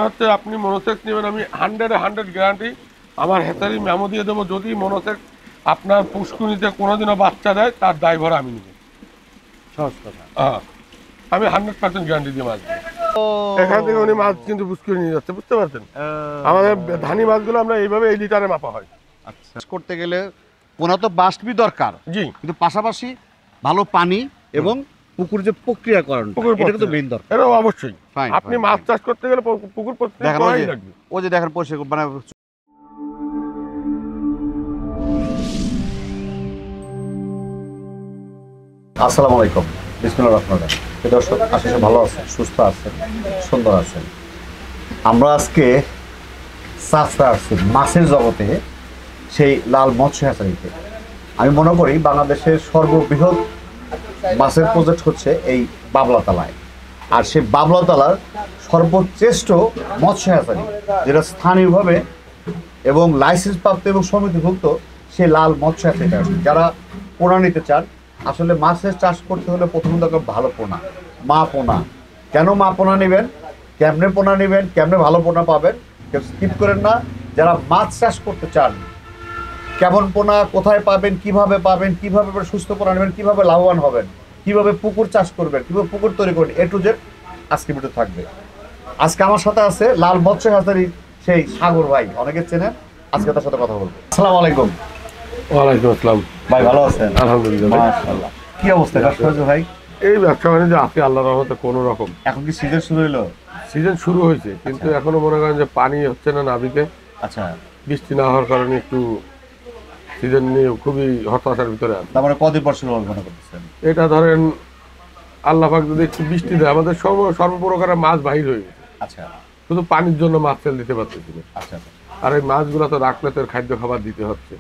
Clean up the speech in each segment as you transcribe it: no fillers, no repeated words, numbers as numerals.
হচ্ছে আপনি মনোসেক্স নেবেন, আমি 100 গ্যারান্টি আমার হেতারি মেমো দিয়ে দেবো। যদি মনোসেক্স আপনার পুষ্কুনিতে কোনোদিনও বাচ্চা দেয় তার দায়ভার আমি নেব। সহজ কথা। হ্যাঁ, আমি 100% গ্যারান্টি দিয়ে মাছ দিই। এখান থেকে উনি মাছ কিন্তু পুষ্কুনি নিয়ে যাচ্ছে, বুঝতে পারছেন? আমাদের ধানি মাছগুলো আমরা এইভাবে এই লিটারে মাপা হয়। আচ্ছা, করতে গেলে পোনা তো বাস্টবি দরকার, জি, কিন্তু পাশাপাশি ভালো পানি এবং পুকুর যে প্রক্রিয়াকরণ, এটা কিন্তু মেইন দরকার। এটা অবশ্যই। আপনি মাছ চাষ করতে গেলে পুকুর প্রক্রিয়া করাই লাগবে। ও যে দেখেন পরিষ্কার মানে। আসসালামু আলাইকুম, বিসমিল্লাহির রহমানির রহিম। দর্শক, আশা করি ভালো আছেন, সুস্থ আছেন, সুন্দর আছেন। আমরা আজকে চাষরা আসছি মাছের জগতে, সেই লাল মৎস্য হ্যাচারিতে। আমি মনে করি বাংলাদেশের সর্ববৃহৎ মাছের প্রজেক্ট হচ্ছে এই বাবলাতলায়, আর সেই বাবলাতলার সর্বশ্রেষ্ঠ মৎস্য হ্যাচারি, যেটা স্থানীয়ভাবে এবং লাইসেন্স প্রাপ্ত এবং সমিতিভুক্ত, সেই লাল মৎস্য হ্যাচারিটা। যারা পোনা নিতে চান, আসলে মাছের চাষ করতে হলে প্রথম দরকার ভালো পোনা, মা পোনা। কেন মা পোনা নেবেন, কেমনে পোনা নেবেন, কেমনে ভালো পোনা পাবেন, কেউ স্কিপ করেন না। যারা মাছ চাষ করতে চান, কেমন পোনা কোথায় পাবেন, কিভাবে সুস্থ পোনা নেবেন, কিভাবে লাভবান হবেন, কিভাবে পুকুর চাষ করবেন, কিভাবে পুকুর তৈরি করবেন, এ টু জেড আজকে ভিডিও থাকবে। আজকে আমার সাথে আছে লাল মৎস্য হ্যাচারি সেই সাগর ভাই, অনেকে চেনেন। আজকে তার সাথে কথা বলবো। আসসালামু আলাইকুম। ওয়ালাইকুম আসসালাম ভাই, ভালো আছেন? আলহামদুলিল্লাহ। মাশাআল্লাহ। কি অবস্থা ব্যবসা ভাই? এই ব্যবসা বাণিজ্য আছে আল্লাহর রহমতে কোনো রকম। এখন কি সিজন শুরু হলো? সিজন শুরু হয়েছে, কিন্তু এখনো মনে করেন যে পানি হচ্ছে না নাবিকে। আচ্ছা, বৃষ্টি না হওয়ার কারণে একটু সিজন নিয়ে খুবই হতাশার ভিতরে আছে। তারপরে কদিন পর শুরু হবে মনে করতেছেন? এটা ধরেন আল্লাহ পাক যদি একটু বৃষ্টি দেয়, আমাদের সর্বপ্রকারের মাছ বাহির হয়ে গেছে। আচ্ছা, শুধু পানির জন্য মাছ তেল দিতে পারতেছি না। আচ্ছা। আর এই মাছগুলো তো রাখলে তো খাদ্য খাবার দিতে হচ্ছে।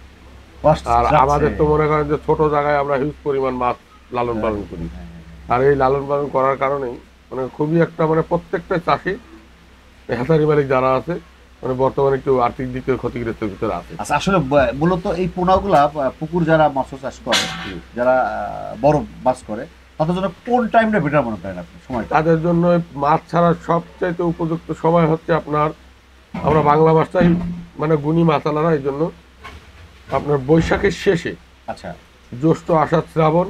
আর আমাদের তো মনে করেন যে ছোট জায়গায় আমরা হিউজ পরিমাণ মাছ লালন পালন করি। আর এই লালন পালন করার কারণেই মানে খুবই একটা মানে প্রত্যেকটা চাষি, হ্যাচারি মালিক যারা আছে, মানে বর্তমানে একটু আর্থিক দিক থেকে ক্ষতিগ্রস্তের ভিতরে আছে। আচ্ছা, আসলে মূলত এই পোনাগুলা পুকুর যারা মৎস্য চাষ করে, যারা বড় মাছ করে, তাদের জন্য কোন টাইমটা বেটার মনে করেন আপনি সময়টা? তাদের জন্য মাছ ছাড়ার সবচাইতে উপযুক্ত সময় হচ্ছে আপনার, আমরা বাংলা মাছটাই মানে গুণী মাছালারা, এই জন্য আপনার বৈশাখের শেষে, আচ্ছা, জ্যৈষ্ঠ আষাঢ় শ্রাবণ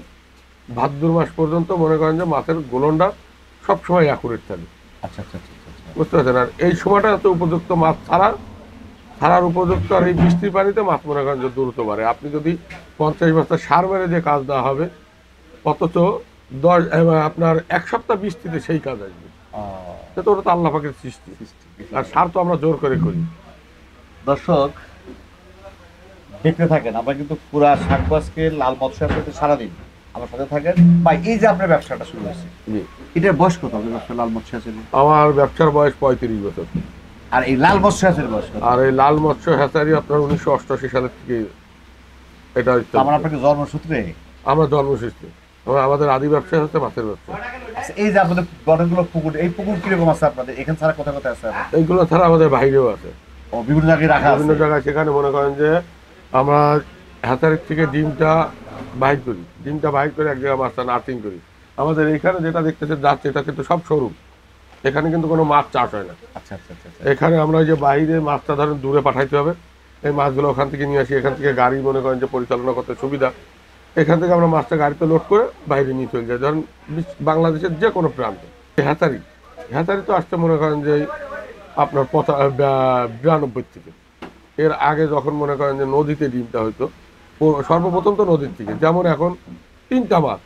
ভাদ্র মাস পর্যন্ত মনে করেন যে মাছের গোলনটা সবসময় অ্যাকুরেট থাকে। আচ্ছা। বুঝতে পারছেন? আর এই সময়টা হচ্ছে উপযুক্ত মাছ ছাড়ার উপযুক্ত। আর এই বৃষ্টির পানিতে মাছ মনে করেন যে দ্রুত বাড়ে। আপনি যদি 50 বস্তা সার মেরে যে কাজ দেওয়া হবে, অথচ আপনার 1 সপ্তাহ বৃষ্টিতে সেই কাজ আসবে, তো ওটা তো আল্লাহ পাকের সৃষ্টি। আর সার তো আমরা জোর করে করি। দর্শক দেখতে থাকেন, আমরা কিন্তু পুরা শাকবাজকে লাল মৎস্য হ্যাচারিতে সারাদিন আমার সাথে থাকেন। ভাই, এই যে আপনার ব্যবসাটা শুরু হয়েছে, এটার বয়স কত হবে? ব্যবসা লাল মৎস্য হ্যাচারি? আমার ব্যবসার বয়স 35 বছর। আর এই লাল মৎস্য হ্যাচারির বয়স কত? আর এই লাল মৎস্য হ্যাচারি আপনার 1988 সালের থেকে এটা। আমার আপনাকে জন্মসূত্রে? আমরা জন্মসূত্রে, আমাদের আদি ব্যবসা হচ্ছে মাছের ব্যবসা। আচ্ছা, এই যে আপনাদের অনেকগুলো পুকুর, এই পুকুর কিরকম আছে আপনাদের? এখানে ছাড়া কোথায় কোথায় আছে? এইগুলো ছাড়া আমাদের বাইরেও আছে, ও বিভিন্ন জায়গায় রাখা, বিভিন্ন জায়গায়। সেখানে মনে করেন যে আমরা হ্যাচারির থেকে ডিমটা বাহির করি, এক জায়গায় মাছটা নার্সিং করি। আমাদের এখানে যেটা দেখতেছে যাচ্ছে, এটা কিন্তু সব শোরুম, এখানে কিন্তু কোনো মাছ চাষ হয় না। আচ্ছা। এখানে আমরা যে বাইরে মাছটা ধরেন দূরে পাঠাইতে হবে, এই মাছগুলো ওখান থেকে নিয়ে আসি। এখান থেকে গাড়ি মনে করেন যে পরিচালনা করতে সুবিধা, এখান থেকে আমরা মাছটা গাড়িতে লোড করে বাইরে নিয়ে চলে যাই, ধরেন বাংলাদেশের যে কোনো প্রান্তে। হ্যাচারি তো আসতে মনে করেন যে আপনার 92 থেকে। এর আগে যখন মনে করেন যে নদীতে ডিমটা হইতো, সর্বপ্রথম তো নদীর থেকে। যেমন এখন 3টা মাছ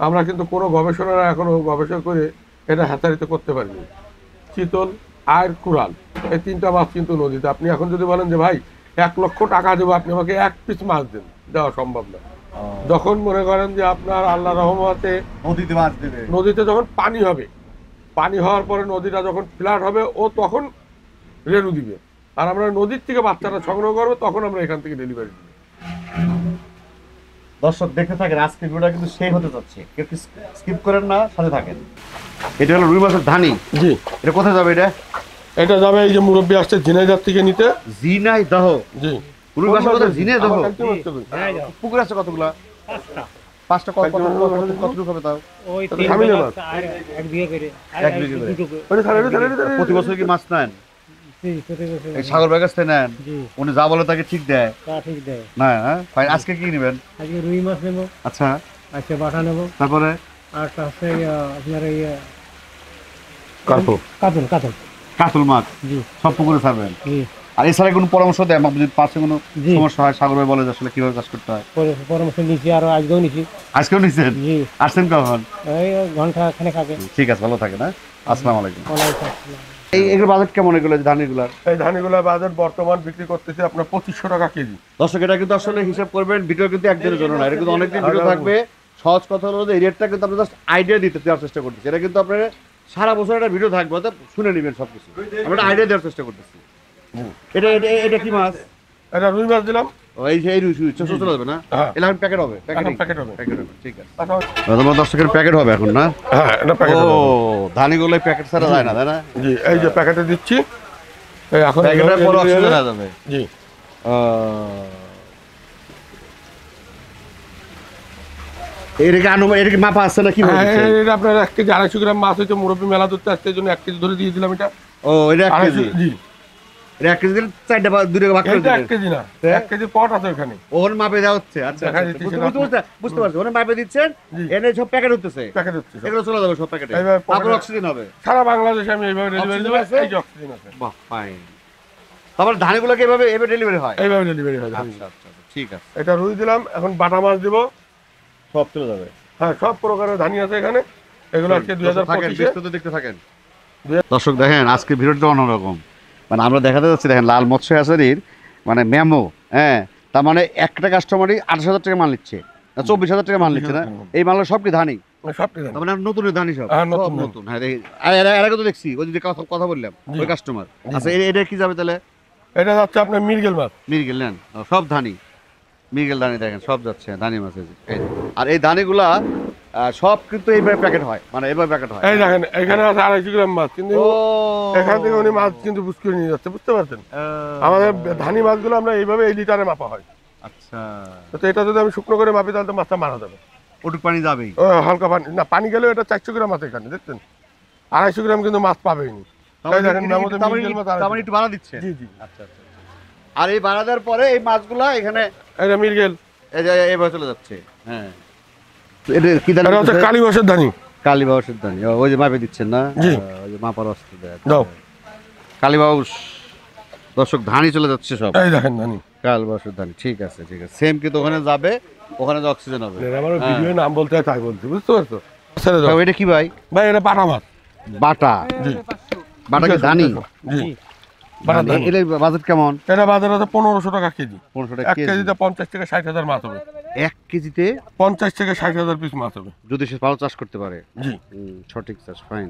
আমরা কিন্তু কোনো গবেষণারা এখনো গবেষণা করে এটা হ্যাচারিতে করতে পারিনি। চিতল আর কুড়াল, এই 3টা মাছ কিন্তু নদীতে। আপনি এখন যদি বলেন যে ভাই 1 লক্ষ টাকা দেবো, আপনি আমাকে 1 পিস মাছ দেন, দেওয়া সম্ভব না। যখন মনে করেন যে আপনার আল্লাহ রহমতে নদীতে মাছ দেবে, নদীতে যখন পানি হবে, পানি হওয়ার পরে নদীটা যখন ফ্ল্যাট হবে, ও তখন রেণু দিবে। আর আমরা নদীর থেকে বাচ্চারা সংগ্রহ করবো, তখন আমরা এখান থেকে ডেলিভারি দিব। দর্শক দেখতে থাকেন, আজকের ভিডিওটা কিন্তু সেই হতে যাচ্ছে, কেউ স্কিপ করেন না, সাথে থাকেন। এটা হলো রুই মাছের ধানি। জি। এটা কোথায় যাবে? এটা যাবে এই যে মুরব্বী আসছে ঝিনাইদহ থেকে নিতে। ঝিনাইদহ? জি। রুই মাছের কথা ঝিনাইদহ? পুকুর আছে কতগুলা? পাঁচটা কতটুকু হবে তাও? ওই তবে 3 ঝামেলা বেলা মাছ। আর 1 বিঘা করে আর এক বিঘা করে। দুটো করে। ওরে ছাড়ে, ছাড়ে, ছাড়ে, প্রতি বছর কি মাছ নেন? জি, প্রতি বছর। এই সাগর ভাইয়ের কাছ থেকে নেন? জি, উনি যা বলে তাকে ঠিক দেয় তা ঠিক দেয়। না? হ্যাঁ ফাইন। আজকে কি নেবেন? আজকে রুই মাছ নেবো, আচ্ছা, আজকে বাটা নেবো, তারপরে আর আছে আপনার এই কার্পো। কাতল কাতল। কাতল মাছ জি, সব পুকুরে ছাড়বেন? জি, আর এছাড়া কোনো পরামর্শ দেয় আমার যদি পাশে কোনো জি। সমস্যা হয় সাগর ভাই বলে যে আসলে কিভাবে কাজ করতে হয়? পরামর্শ নিয়েছি, আর আজকেও নিয়েছি। আজকেও নিচ্ছেন? জি, আসছেন কখন? এই ঘন্টা খানেক আগে। ঠিক আছে, ভালো থাকে না? আসসালামু আলাইকুম। ওয়ালাইকুম আসসালাম। এগুলো বাজেট কেমন এগুলো ধান এগুলার? এই ধানগুলা বাজার বর্তমান বিক্রি করতেছে আপনার 2500 টাকা কেজি। দর্শক এটা কিন্তু আসলে হিসাব করবেন, ভিডিও কিন্তু একদিনের জন্য না, এটা কিন্তু অনেকদিন ভিডিও থাকবে। সহজ কথা হলো যে এই রেটটা কিন্তু আমরা জাস্ট আইডিয়া দিতে দেওয়ার চেষ্টা করতেছি। এটা কিন্তু আপনার সারা বছর একটা ভিডিও থাকবে, অর্থাৎ শুনে নেবেন সবকিছু। আমরা আইডিয়া দেওয়ার চেষ্টা করতেছি। এটা এটা এটা কি মাছ? এটা রুই মাছ দিলাম। ও, এই যে এই রুই চলে যাবে না? হ্যাঁ। এটা এখন প্যাকেট হবে? এখন প্যাকেট হবে। প্যাকেট হবে, ঠিক আছে। আচ্ছা, তোমার দর্শকের প্যাকেট হবে এখন না? হ্যাঁ, এটা ও, প্যাকেট হবে। ধানিগুলো প্যাকেট ছাড়া যায় না, তাই না? জি, এই যে প্যাকেটে দিচ্ছি। এই এখন প্যাকেটের পর এগুলো অক্সিজেন হয়ে যাবে। জি, এটা কি মাপা আছে না কি? হ্যাঁ, এটা আপনার 1 কেজি 250 গ্রাম মাছ হচ্ছে, মুরব্বী মেলা ধরতে আসছে, এই জন্য 1 কেজি ধরে দিয়ে দিলাম এটা। ও, এটা 1 কেজি। 250 জি, এটা 1 কেজি দিলে 4টা বা 2টা ভাগ করে এটা 1 দিবেন। কেজি না, হ্যাঁ? 1 কেজি পট আছে ওখানে। ওখানে মাপে দেওয়া হচ্ছে। আচ্ছা, দেখা আচ্ছা, দিচ্ছি বুঝতে সেটা বুঝতে পারছি। ওখানে মাপে দিচ্ছেন, জি। এনে সব প্যাকেট হচ্ছে। প্যাকেট হচ্ছে সব। এগুলো চলে যাবে সব প্যাকেটে। এইভাবে তারপর পকেটে- অক্সিজেন হবে। সারা বাংলাদেশে আমি এইভাবে ডেলিভারি অক্সিজেন দেবো। আছে? এই যে অক্সিজেন আছে, বাহ, ফাইন। তারপর ধানগুলোকে এভাবে এভাবে ডেলিভারি হয়? এইভাবে ডেলিভারি হয়। আচ্ছা, আচ্ছা, ঠিক আছে। এটা রুই দিলাম, এখন বাটা মাছ দিব। সব চলে যাবে। হ্যাঁ, সব প্রকারের ধানি আছে এখানে। এগুলো আজকে দর্শক থাকেন, 2025 বিস্তারিত দেখতে থাকেন। দর্শক দেখেন, আজকে ভিডিওটা অন্যরকম। মানে আমরা দেখাতে যাচ্ছি, দেখেন লাল মৎস্য হ্যাচারির মানে মেমো। হ্যাঁ, তার মানে একটা কাস্টমারই 28,000 টাকা মাল নিচ্ছে, 24,000 টাকা মাল নিচ্ছে না? এই মাল সব কি ধানি? সবটি ধানি। তার মানে নতুন ধানি সব? হ্যাঁ, সব নতুন, নতুন। হ্যাঁ, এর আগে তো দেখছি ওই যে কথা বললাম জি। ওই কাস্টমার। আচ্ছা, এটা কি যাবে তাহলে? এটা যাচ্ছে আপনার মিরগেল মাছ। মিরগেল নেন? সব ধানি, মিরগেল ধানি দেখেন সব যাচ্ছে ধানি মাছ। এই যে। আর এই ধানিগুলা সব কিন্তু এইভাবে প্যাকেট হয়, মানে এইভাবে প্যাকেট হয়। এই দেখেন এখানে আছে 250 গ্রাম মাছ, কিন্তু ও, এখান থেকে উনি মাছ কিন্তু বুঝ করে নিয়ে যাচ্ছে, বুঝতে পারছেন? আমাদের ধানি মাছগুলো আমরা এইভাবে এই লিটারে মাপা হয়। আচ্ছা, তো এটা যদি আমি শুকনো করে মাপি তাহলে তো মাছটা মারা যাবে। ওটুক পানি যাবেই। ও হালকা পানি না, পানি গেলেও এটা 400 গ্রাম আছে এখানে, দেখছেন? 250 গ্রাম কিন্তু মাছ পাবেই নি। এই দেখেন মেমোতে মিরগেল মাছ তার মানে একটু বাড়া দিচ্ছে। জি জি, আচ্ছা, আচ্ছা। আর এই বাড়া দেওয়ার পরে এই মাছগুলা এখানে এটা মিরগেল। এই যে এইভাবে চলে যাচ্ছে। হ্যাঁ, এটা কি ধান? এটা হচ্ছে কালীবাসের ধানি। কালীবাউসের ধানি। ওই যে মাপে দিচ্ছেন না? জি। ওই যে মাপার অস্ত্র দেয়। দাও। কালীবাউস। দর্শক ধানই চলে যাচ্ছে সব। এই দেখেন ধানি। কালীবাউসের ধানি, ঠিক আছে, ঠিক আছে। সেম কিন্তু ওখানে যাবে, ওখানে যে অক্সিজেন হবে। আমার হ্যাঁ। ভিডিও নাম বলতে হয় তাই বলছি, বুঝতে পারছো? ছেড়ে দাও। তো এটা কি ভাই? ভাই এটা বাটা মাছ। বাটা? জি, বাটা কি ধানি? জি, বাটা ধানি। এর বাজেট কেমন? এটা বাজারে আছে 1500 টাকা কেজি। 1500 টাকা 1 কেজিতে 50 থেকে 60 হাজার মাছ হবে। 1 কেজিতে 50 থেকে 60 হাজার পিস মাছ হবে। যদি সে ভালো চাষ করতে পারে। জি, সঠিক চাষ, ফাইন।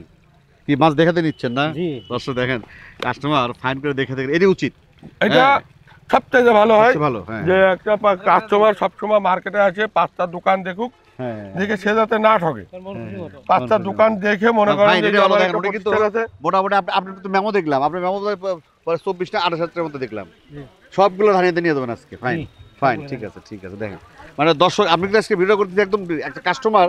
কি মাছ দেখাতে নিচ্ছেন না? জি। দর্শক দেখেন, কাস্টমার ফাইন করে দেখে এটা উচিত। এটা হ্যাঁ। সবথেকে ভালো হয় সবচেয়ে ভালো, হ্যাঁ। যে একটা কাস্টমার সবসময় মার্কেটে আসে 5টা দোকান দেখুক, হ্যাঁ। দেখে সে যাতে না ঠকে। তোর মন খুশি মতো। 5টা দোকান দেখে মনে করেন ফাইন, যে এটা ভালো। আমার দেখেন, একটা ওটা কিন্তু প্রতিষ্ঠান আছে। মোটামুটি আপনি তো মেমো দেখলাম, আপনার মেমো পরে 24টা 28,000 মধ্যে দেখলাম। জি। সবগুলো ধানিতে নিয়ে যাবেন আজকে। ফাইন, জি। ফাইন, ঠিক আছে, ঠিক আছে। দেখেন মানে দর্শক, আপনি কিন্তু আজকে ভিডিও করতে একদম একটা কাস্টমার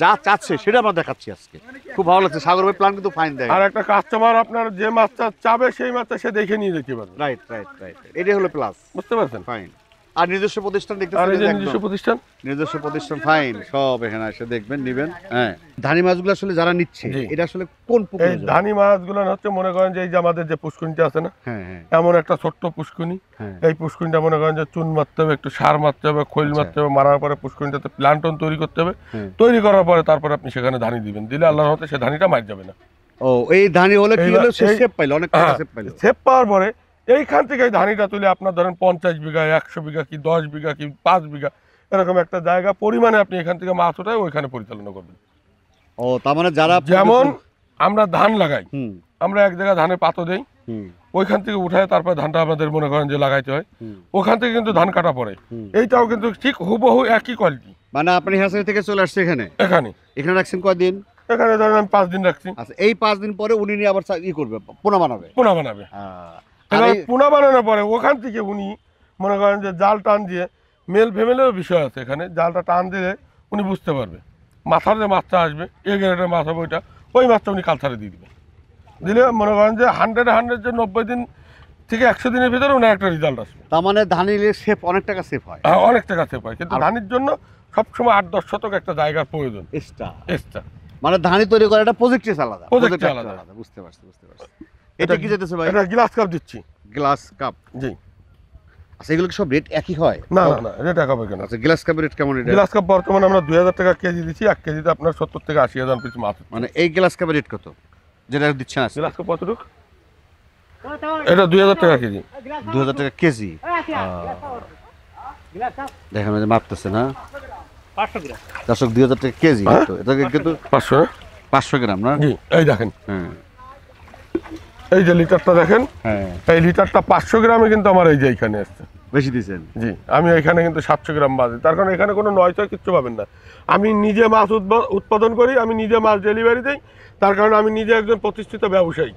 যা চাচ্ছে সেটা আমরা দেখাচ্ছি আজকে। খুব ভালো লাগছে। সাগর ভাই প্ল্যান কিন্তু ফাইন দেয়। আর একটা কাস্টমার আপনার যে মাছটা চাবে সেই মাছটা সে দেখে নিয়ে যেতে পারবে, রাইট, রাইট, রাইট। এটাই হলো প্লাস। বুঝতে পারছেন? ফাইন। আর নিজস্ব প্রতিষ্ঠান আর দেখতেছেন, এই যে একদম নিজস্ব প্রতিষ্ঠান। নিজস্ব প্রতিষ্ঠান, ফাইন। সব এখানে এসে দেখবেন, নিবেন। হ্যাঁ, ধানি মাছগুলো আসলে যারা নিচ্ছে জি। এটা আসলে কোন এই পুকুরে যায়? ধানি মাছগুলো হচ্ছে মনে করেন যে এই যে আমাদের যে পুষ্কুনিটা আছে না, হ্যাঁ, হ্যাঁ, এমন একটা ছোট্ট পুষ্কুনি। হ্যাঁ। এই পুষ্কুনিটা মনে করেন যে চুন মারতে হবে, একটু সার মারতে হবে, খৈল আচ্ছা। মারতে হবে, মারার পরে পুষ্কুনিটাতে প্লান্টন তৈরি করতে হবে। হ্যাঁ। তৈরি করার পরে তারপরে আপনি সেখানে ধানি দিবেন, দিলে আল্লাহর হতে সে ধানিটা মার যাবে না। ও, এই ধানি হলে কি হলো? সে এই- শেপ পাইলো, অনেক টাকা শেপ পাইলো। সেপ পাওয়ার পরে এইখান থেকে এই ধানিটা তুলে আপনার ধরেন 50 বিঘা, 100 বিঘা, কি 10 বিঘা, কি 5 বিঘা, এরকম একটা জায়গা পরিমাণে আপনি এখান থেকে মাছ ওঠায় ওইখানে পরিচালনা করবেন। ও, তার মানে যারা যেমন আমরা ধান লাগাই, হুম, আমরা এক জায়গায় ধানের পাতো দেই, হুম, ওইখান থেকে উঠায় তারপর ধানটা আমাদের মনে করেন যে লাগাইতে হয়, হুম, ওখান থেকে কিন্তু ধান কাটা পড়ে। হুম। এইটাও কিন্তু ঠিক হুবহু একই কোয়ালিটি। মানে আপনি হ্যাচারি থেকে চলে আসছে এখানে, এখানে এখানে রাখছেন কয়দিন? এখানে ধরেন আমি 5 দিন রাখছি, আচ্ছা, এই 5 দিন পরে উনি নিয়ে আবার ই করবে, পোনা বানাবে। পোনা বানাবে। আর এবার এই- পোনা বানানোর পরে ওখান থেকে উনি মনে করেন যে জাল টান দিয়ে, মেল ফিমেলেরও বিষয় আছে এখানে, জালটা টান দিয়ে উনি বুঝতে পারবে মাথার যে মাছটা আসবে এ গ্রেডের মাছ হবে ওইটা, ওই মাছটা উনি কালচারে দিয়ে দিবে। দিলে মনে করেন যে 100 যে 90 দিন থেকে 100 দিনের ভিতরে ওনার একটা রেজাল্ট আসবে। তার মানে ধানিলে সেফ অনেক টাকা সেফ হয়। হ্যাঁ, অনেক টাকা সেভ হয়, কিন্তু ধানের জন্য সবসময় 8-10 শতক একটা জায়গার প্রয়োজন এক্সট্রা। মানে ধানি তৈরি করা একটা প্রজেক্টই আলাদা, Project project আলাদা। আলাদা। বুঝতে পারছি। এটা কি যেতেছে ভাই? এটা গ্লাস কাপ দিচ্ছি। Glass cup. জি। আচ্ছা, এগুলো কি সব রেট একই হয়? না, রেট এক হবে কেন? আচ্ছা, গ্লাস কাপের রেট কেমন? এটা গ্লাস কাপ বর্তমানে আমরা 2000 টাকা কেজি দিচ্ছি, 1 কেজিতে আপনার 70 থেকে 80,000 পিস মাছ। মানে এই গ্লাস কাপের রেট কত যেটা দিচ্ছেন? আছে গ্লাস কাপ কতটুকু? এটা 2000 টাকা কেজি। 2000 টাকা কেজি। দেখেন ওই যে মাপতেছে না 500 গ্রাম। দর্শক, 2000 টাকা কেজি। হ্যাঁ? তো এটা কিন্তু 500 না? 500 গ্রাম না? জি, এই দেখেন, হ্যাঁ এই যে লিটারটা দেখেন, হ্যাঁ, এই লিটারটা 500 গ্রামে কিন্তু আমার এই যে এইখানে আসছে। বেশি দিয়েছেন। জি, আমি এখানে কিন্তু 700 গ্রাম বাজি, তার কারণ এখানে কোনো নয়তো কিচ্ছু পাবেন না। আমি নিজে মাছ উৎপাদন করি, আমি নিজে মাছ ডেলিভারি দিই, তার কারণে আমি নিজে একজন প্রতিষ্ঠিত ব্যবসায়ী।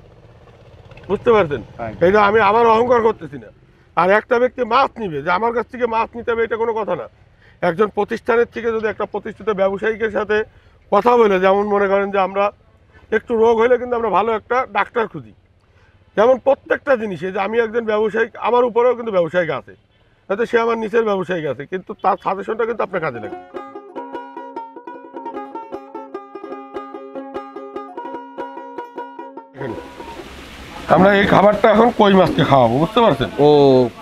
বুঝতে পারছেন? এইটা আমি আমার অহংকার করতেছি না। আর একটা ব্যক্তি মাছ নিবে, যে আমার কাছ থেকে মাছ নিতে হবে, এটা কোনো কথা না। একজন প্রতিষ্ঠানের থেকে যদি একটা প্রতিষ্ঠিত ব্যবসায়ীকের সাথে কথা বলে, যেমন মনে করেন যে আমরা একটু রোগ হলে কিন্তু আমরা ভালো একটা ডাক্তার খুঁজি, যেমন প্রত্যেকটা জিনিসে যে আমি একজন ব্যবসায়ী, আমার উপরেও কিন্তু ব্যবসায়িক আছে, যাতে সে আমার নিচের ব্যবসায়িক আছে, কিন্তু তার সাজেশনটা কিন্তু আপনার কাজে লাগে। আমরা এই খাবারটা এখন কই মাছকে খাওয়াবো, বুঝতে পারছেন? ও,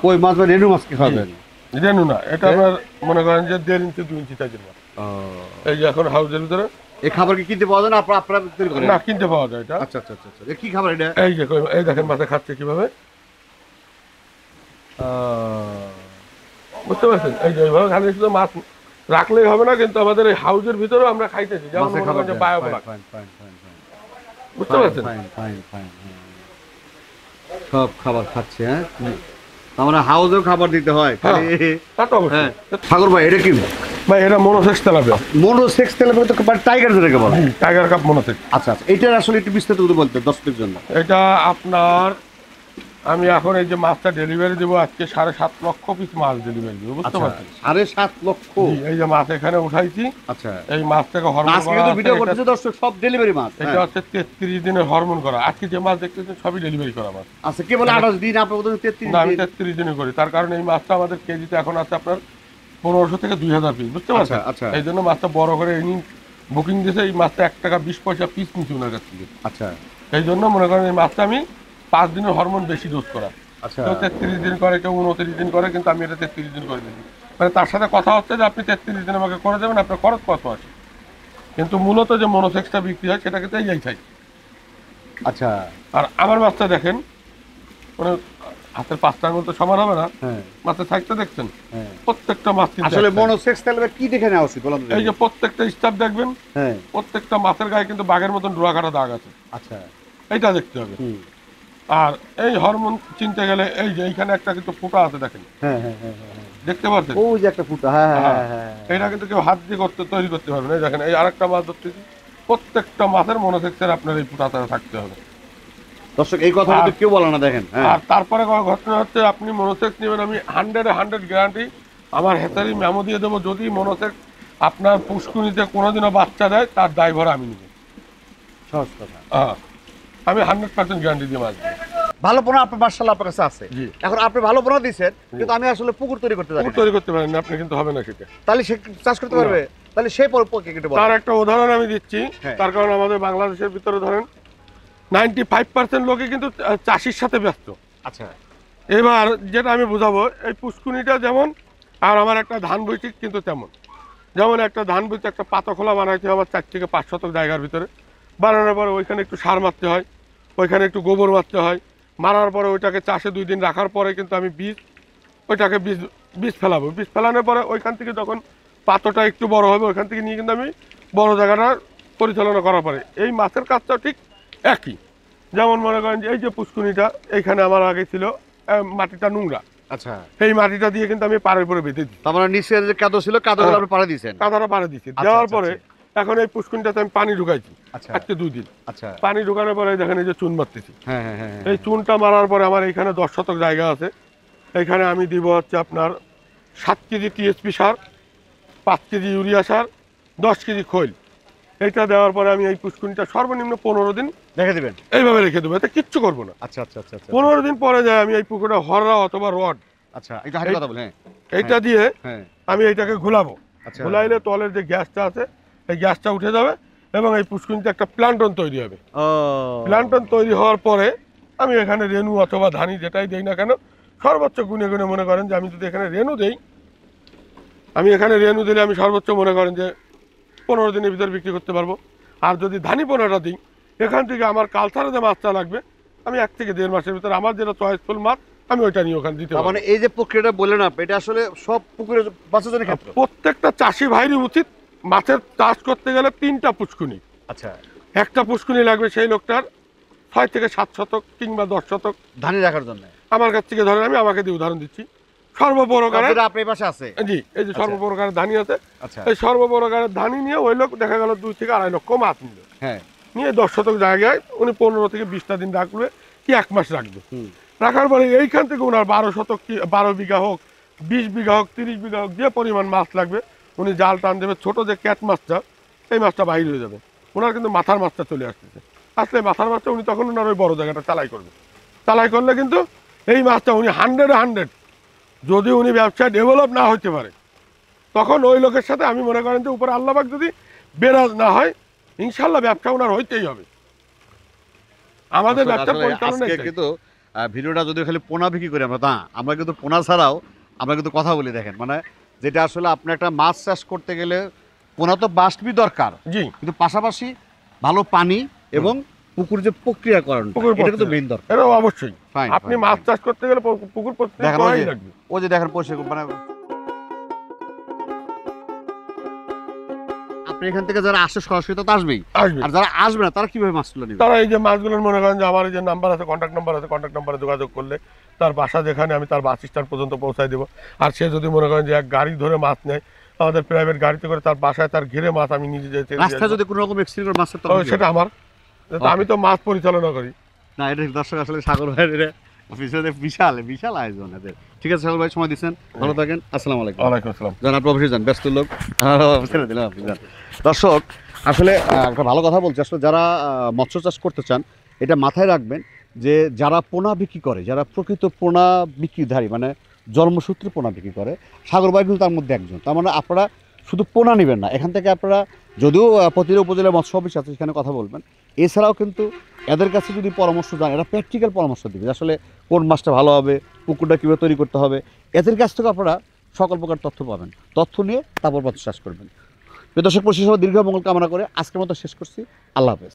কই মাছ বা রেনু মাছকে খাবেন? জানো না, এটা আপনার মনে করেন যে 1.5 ইঞ্চি 2 ইঞ্চি সাইজের মাছ। এই যে এখন হাউসের ভিতরে এই খাবার কি কিনতে পাওয়া যায় না? আপনারা তৈরি করেন? না, কিনতে পাওয়া যায় এটা। আচ্ছা। এ কি খাবার এটা? এই যে এই দেখেন মাছে খাচ্ছে কিভাবে, বুঝতে পারছেন? এই যে এইভাবে খালি শুধু মাছ রাখলেই হবে না, কিন্তু আমাদের এই হাউসের ভিতরেও আমরা খাইতেছি, যেমন মাছের মনে খাবার করেন যে দেন। বায়োপ্লাক, ফাইন। বুঝতে পারছেন? ফাইন। সব খাবার খাচ্ছে। হ্যাঁ, আমরা হাউসেও খাবার দিতে হয় খালি। তা তো অবশ্যই। হ্যাঁ, ঠাকুর ভাই এটা কি ভাই, এটা মনোসেক্স তেলাপিয়া। মনোসেক্স তেলাপিয়া তো টাইগার যেটাকে বলে? Tiger cup monosex. আচ্ছা, এটার আসলে একটু বিস্তারিত করে বলতে দর্শকদের জন্য। এটা আপনার, আমি এখন এই যে মাছটা ডেলিভারি দেবো, আজকে 7.5 লক্ষ পিস মাছ ডেলিভারি দেবো, বুঝতে পারছেন? 7.5 লক্ষ। জি, এই যে মাছ এখানে উঠাইছি। আচ্ছা, এই মাছটাকে হরমোন আজকে করা কিন্তু আছে, ভিডিও করতেছে দর্শক, সব ডেলিভারি মাছ। এটা হচ্ছে 33 দিনের হরমোন করা। আজকে যে মাছ দেখতেছেন সবই ডেলিভারি করা মাছ। আচ্ছা, কে বলে 28 দিন? আপনার বলতে 33 না, আমি দিন। 33 দিনে করি, তার কারণে এই মাছটা আমাদের কেজিতে এখন আছে আপনার 1500 থেকে 2000 পিস, বুঝতে পারছেন? আচ্ছা। এই জন্য মাছটা বড় করে ইনি বুকিং দিয়েছে, এই মাছটা 1 টাকা 20 পয়সা পিস নিচ্ছি ওনার কাছ থেকে। আচ্ছা এই জন্য মনে করেন এই মাছটা আমি 5 দিনের হরমোন বেশি ডোজ করা। আচ্ছা, কেউ 33 দিন করে, কেউ 29 দিন করে, কিন্তু আমি এটা 33 দিন করে দিচ্ছি। মানে তার সাথে কথা হচ্ছে যে আপনি 33 দিন আমাকে করে দেবেন, আপনার খরচ কত আছে। কিন্তু মূলত যে মনোসেক্সটা বিক্রি হয় সেটা কিন্তু এই চাই। আচ্ছা। আর আমার মাছটা দেখেন, মানে হাতের 5টা আঙুল তো সমান হবে না, হ্যাঁ মাছের সাইজটা দেখছেন, হ্যাঁ। প্রত্যেকটা মাছ কিন্তু আসলে এক size। মনোসেক্স তেলাপিয়া কি দেখে নেওয়া উচিত বলুন তো? এই যে প্রত্যেকটা স্টাফ দেখবেন, হ্যাঁ, প্রত্যেকটা মাছের গায়ে কিন্তু বাঘের মতন ডোরা কাটা দাগ আছে, আচ্ছা। এইটা দেখতে হবে। আর এই হরমোন চিনতে গেলে এই যে এইখানে একটা কিন্তু ফুটা আছে, দেখেন, হ্যাঁ, দেখতে পাচ্ছেন? ওই যে একটা ফুটা। হ্যাঁ। এটা কিন্তু কেউ হাত দিয়ে তৈরি করতে পারবে না। এই দেখেন, এই আরেকটা মাছ ধরতেছি, প্রত্যেকটা মাছের মনোসেক্সের আপনার এই ফুটাটা থাকতে হবে। দর্শক, এই কথা কিন্তু কেউ বলে না, দেখেন। আর তারপরে ঘটনা হচ্ছে, আপনি মনোসেক্স নেবেন, আমি 100 গ্যারান্টি আমার হেতারি মেমো দিয়ে দেবো, যদি মনোসেক্স আপনার পুষ্কুনিতে কোনোদিনও বাচ্চা দেয়, তার দায়ভার আমি নেব। সহজ কথা। আমি 100% গ্যারান্টি দিয়ে মাছ দিই। ভালো পোনা আপনার মাশাআল্লাহ আপনার কাছে আছে। জি। এখন আপনি ভালো পোনা দিচ্ছেন, কিন্তু আমি আসলে পুকুর তৈরি করতে জানি পুকুর না। তৈরি করতে পারেন না আপনি, কিন্তু হবে না সেটা। তাহলে সে চাষ করতে পারবে? তাহলে সেই পক্ষে একটু বলেন। তার একটা উদাহরণ আমি দিচ্ছি। হ্যাঁ। তার কারণ আমাদের বাংলাদেশের ভিতরে ধরেন 95% লোকই কিন্তু চাষির সাথে ব্যস্ত। আচ্ছা। এবার যেটা আমি বুঝাবো, এই পুষ্কুনিটা যেমন, আর আমার একটা ধান বই ঠিক কিন্তু তেমন। যেমন একটা ধান বইতে একটা পাতা খোলা বানাইতে হবে আমার 4 থেকে 5 শতক জায়গার ভিতরে। বানানোর পরে ওইখানে একটু সার মারতে হয়, ওইখানে একটু গোবর মারতে হয়, মারার পরে ওইটাকে চাষে 2 দিন রাখার পরে কিন্তু আমি ওইটাকে বীজ ফেলাবো। বীজ ফেলানোর পরে ওইখান থেকে যখন পাতাটা একটু বড় হবে, ওইখান থেকে নিয়ে কিন্তু আমি বড় জায়গাটা পরিচালনা করার পরে এই মাছের কাজটাও ঠিক একই। যেমন মনে করেন যে এই যে পুষ্কুনিটা, এইখানে আমার আগে ছিল মাটিটা নোংরা, আচ্ছা। এই মাটিটা দিয়ে কিন্তু আমি পাড়ের উপরে বেঁধে দিই। তার মানে নিচে যে কাদো ছিল, কাদোগুলো আপনি পাড়ে দিয়েছেন? কাদাটা পাড়ে দিচ্ছি, দেওয়ার পরে এখন এই পুষ্কুনিটাতে আমি পানি ঢুকাইছি আজকে 2 দিন। আচ্ছা। পানি ঢুকানোর পরে দেখেন এই যে চুন মারতেছি। হ্যাঁ। এই চুনটা মারার পরে আমার এইখানে 10 শতক জায়গা আছে, এইখানে আমি দিব হচ্ছে আপনার 7 কেজি টিএসপি সার, 5 কেজি ইউরিয়া সার, 10 কেজি খৈল, এইটা দেওয়ার পরে আমি এই পুষ্কুনিটা সর্বনিম্ন 15 দিন দেখে দিবেন। এইভাবে রেখে দেবো, এতে কিচ্ছু করবো না। আচ্ছা আচ্ছা আচ্ছা আচ্ছা 15 দিন পরে যায় আমি এই পুকুরটা হররা অথবা রড আচ্ছা, একটু হাঁটি কথা বলেন। এইটা দিয়ে হ্যাঁ আমি এইটাকে ঘোলাবো। আচ্ছা, ঘোলাইলে তলের যে গ্যাসটা আছে এই গ্যাসটা উঠে যাবে এবং এই পুষ্কুনিতে একটা প্লান্টন তৈরি হবে। ও প্লান্টন তৈরি হওয়ার পরে আমি এখানে রেনু অথবা ধানি যেটাই দেই না কেন, সর্বোচ্চ গুনে গুনে মনে করেন যে আমি যদি এখানে রেনু দেই, আমি এখানে রেনু দিলে আমি সর্বোচ্চ মনে করেন যে 15 দিনের ভিতরে বিক্রি করতে পারবো। আর যদি ধানি পোনাটা দিই, এখান থেকে আমার কালচারে যে মাছটা লাগবে আমি 1 থেকে 1.5 মাসের ভিতরে আমার যেটা চয়েসফুল মাছ আমি ওইটা নিয়ে ওখানে দিতে তার পারবো। মানে এই যে প্রক্রিয়াটা বললেন আপনি, এটা আসলে সব পুকুরে বাঁচার জন্য ক্ষেত্র। প্রত্যেকটা চাষি ভাইরই উচিত মাছের চাষ করতে গেলে 3টা পুষ্কুনি, আচ্ছা, একটা পুষ্কুনি লাগবে সেই লোকটার 6 থেকে 7 শতক কিংবা 10 শতক ধানি রাখার জন্য। আমার কাছ থেকে ধরেন, আমি আমাকে দিয়ে উদাহরণ দিচ্ছি, সর্বপ্রকারের যেটা আপনার পাশে আছে। জি এই যে আচ্ছা। সর্বপ্রকারের ধানি আছে, আচ্ছা এই সর্বপ্রকারের ধানি নিয়ে ওই লোক দেখা গেল 2 থেকে 2.5 লক্ষ মাছ নিল, হ্যাঁ নিয়ে 10 শতক জায়গায় উনি 15 থেকে 20টা দিন রাখবে কি 1 মাস রাখবে। হুম। রাখার পরে এইখান থেকে ওনার 12 শতক কি 12 বিঘা হোক, 20 বিঘা হোক, 30 বিঘা হোক, যে পরিমাণ মাছ লাগবে উনি জাল টান দেবে। ছোট যে ক্যাট মাছটা, এই মাছটা বাহির হয়ে যাবে, ওনার কিন্তু মাথার মাছটা চলে আসতেছে। আসলে মাথার মাছটা উনি তখন ওনার ওই বড় জায়গাটা চালাই করবে। চালাই করলে কিন্তু এই মাছটা উনি 100 যদি উনি ব্যবসা ডেভেলপ না হতে পারে, তখন ওই লোকের সাথে আমি মনে করেন যে উপরে আল্লাহবাক যদি বেরাজ না হয়, ইনশাল্লাহ ব্যবসা ওনার হইতেই হবে। আমাদের ব্যবসা আসলে পরিচালনা আজকে কিন্তু ভিডিওটা যদি খালি পোনা বিক্রি করি আমরা, তা আমরা কিন্তু পোনা ছাড়াও আমরা কিন্তু কথা বলি। দেখেন মানে যেটা আসলে আপনি একটা মাছ চাষ করতে গেলে পোনা তো বাস্টবি দরকার, জি কিন্তু পাশাপাশি ভালো পানি এবং পুকুর যে প্রক্রিয়াকরণ, পুকুর এটা কিন্তু মেইন দরকার। এটা অবশ্যই। Fine, আপনি fine, মাছ fine. চাষ করতে গেলে পুকুর প্রত্যেক দেখেন ওই করাই যে- লাগবে। ওই যে দেখেন পয়সা মানে আপনি এখান থেকে যারা আসে সরাসরি তো আসবেই, আসবে আর যারা আসবে না তারা কিভাবে মাছ তুলে নেবে? তারা এই যে মাছগুলোর মনে করেন যে আমার এই যে নাম্বার আছে, কন্ট্যাক্ট নাম্বার আছে, কন্ট্যাক্ট নাম্বারে যোগাযোগ করলে তার বাসা যেখানে আমি তার বাস স্ট্যান্ড পর্যন্ত পৌঁছায় দেবো। আর সে যদি মনে করেন যে এক গাড়ি ধরে মাছ নেয়, আমাদের প্রাইভেট গাড়িতে করে তার বাসায় তার ঘিরে মাছ আমি নিজে যেতে রাস্তায় যদি কোনো রকম এক্সিডেন্ট মাছের তো সেটা আমার, তো আমি তো মাছ পরিচালনা করি। না, এটা দর্শক আসলে সাগর ভাইয়ের অফিসে বিশাল বিশাল আয়োজন এদের। ঠিক আছে সাগর ভাই, সময় দিচ্ছেন, ভালো থাকেন, আসসালামু আলাইকুম। ওয়ালাইকুম আসসালাম। যান আপনি অফিসে যান, ব্যস্ত লোক, ছেড়ে দিলাম আপনি যান। দর্শক আসলে একটা ভালো কথা বলছি, আসলে যারা মৎস্য চাষ করতে চান এটা মাথায় রাখবেন যে যারা পোনা বিক্রি করে, যারা প্রকৃত পোনা বিক্রিধারী মানে জন্মসূত্রে পোনা বিক্রি করে, সাগর ভাই কিন্তু তার মধ্যে একজন। তার মানে আপনারা শুধু পোনা নেবেন না, এখান থেকে আপনারা যদিও প্রতিটা উপজেলা মৎস্য অফিস আছে সেখানে কথা বলবেন, এছাড়াও কিন্তু এদের কাছে যদি পরামর্শ দেন, এরা প্র্যাকটিক্যাল পরামর্শ দেবে যে আসলে কোন মাছটা ভালো হবে, পুকুরটা কীভাবে তৈরি করতে হবে, এদের কাছ থেকে আপনারা সকল প্রকার তথ্য পাবেন। তথ্য নিয়ে তারপর মাছ চাষ করবেন। প্রিয় দর্শক, পরিশেষে দীর্ঘ মঙ্গল কামনা করে আজকের মতো শেষ করছি। আল্লাহ হাফেজ।